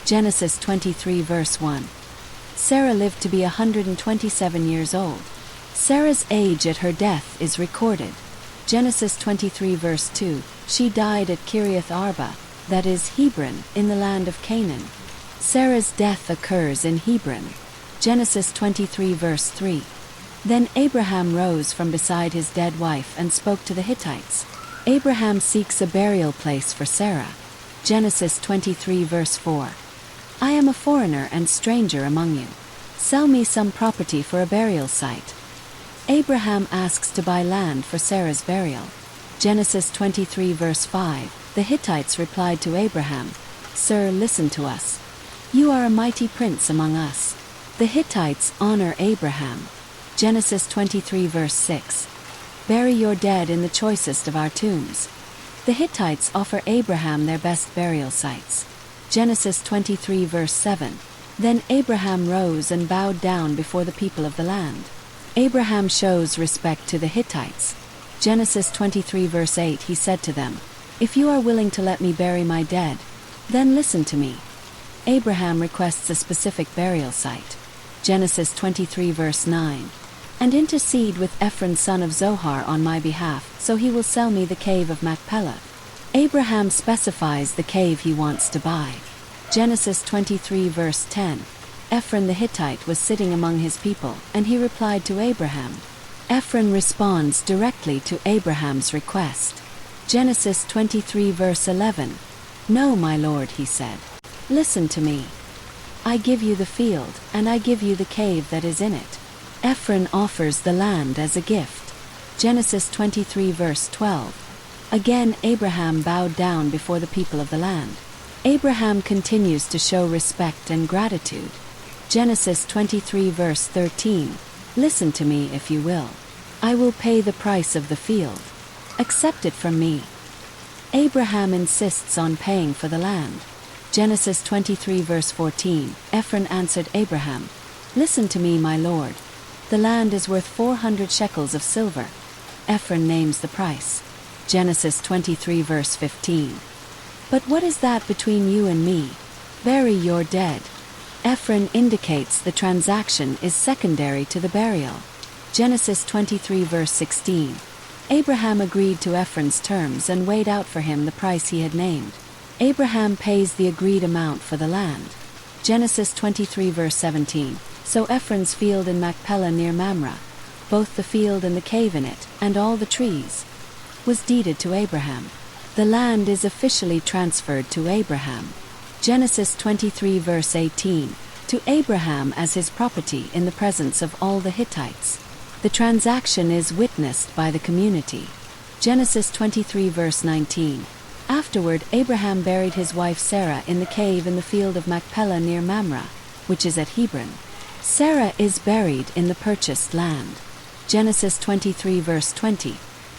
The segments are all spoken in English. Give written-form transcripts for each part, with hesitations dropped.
Genesis 23 verse 1. Sarah lived to be 127 years old. Sarah's age at her death is recorded. Genesis 23 verse 2. She died at Kiriath Arba, that is Hebron, in the land of Canaan. Sarah's death occurs in Hebron. Genesis 23 verse 3. Then Abraham rose from beside his dead wife and spoke to the Hittites. Abraham seeks a burial place for Sarah. Genesis 23 verse 4. I am a foreigner and stranger among you. Sell me some property for a burial site. Abraham asks to buy land for Sarah's burial. Genesis 23 verse 5. The Hittites replied to Abraham, Sir, listen to us. You are a mighty prince among us. The Hittites honor Abraham. Genesis 23 verse 6. Bury your dead in the choicest of our tombs. The Hittites offer Abraham their best burial sites. Genesis 23 verse 7. Then Abraham rose and bowed down before the people of the land. Abraham shows respect to the Hittites. Genesis 23 verse 8. He said to them, If you are willing to let me bury my dead, then listen to me. Abraham requests a specific burial site. Genesis 23 verse 9. And intercede with Ephron son of Zohar on my behalf, so he will sell me the cave of Machpelah. Abraham specifies the cave he wants to buy. Genesis 23 verse 10. Ephron the Hittite was sitting among his people, and he replied to Abraham. Ephron responds directly to Abraham's request. Genesis 23 verse 11. No, my lord, he said. Listen to me. I give you the field, and I give you the cave that is in it. Ephron offers the land as a gift. Genesis 23 verse 12. Again Abraham bowed down before the people of the land. Abraham continues to show respect and gratitude. Genesis 23 verse 13. Listen to me if you will. I will pay the price of the field. Accept it from me. Abraham insists on paying for the land. Genesis 23 verse 14. Ephron answered Abraham, Listen to me, my lord. The land is worth 400 shekels of silver. Ephron names the price. Genesis 23 verse 15. But what is that between you and me? Bury your dead. Ephron indicates the transaction is secondary to the burial. Genesis 23 verse 16. Abraham agreed to Ephron's terms and weighed out for him the price he had named. Abraham pays the agreed amount for the land. Genesis 23 verse 17. So Ephron's field in Machpelah near Mamre, both the field and the cave in it, and all the trees, was deeded to Abraham. The land is officially transferred to Abraham. Genesis 23 verse 18. To Abraham as his property in the presence of all the Hittites. The transaction is witnessed by the community. Genesis 23 verse 19. Afterward Abraham buried his wife Sarah in the cave in the field of Machpelah near Mamre, which is at Hebron. Sarah is buried in the purchased land. Genesis 23 verse 20.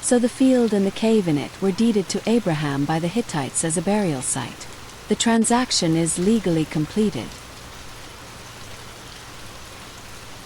So the field and the cave in it were deeded to Abraham by the Hittites as a burial site. The transaction is legally completed.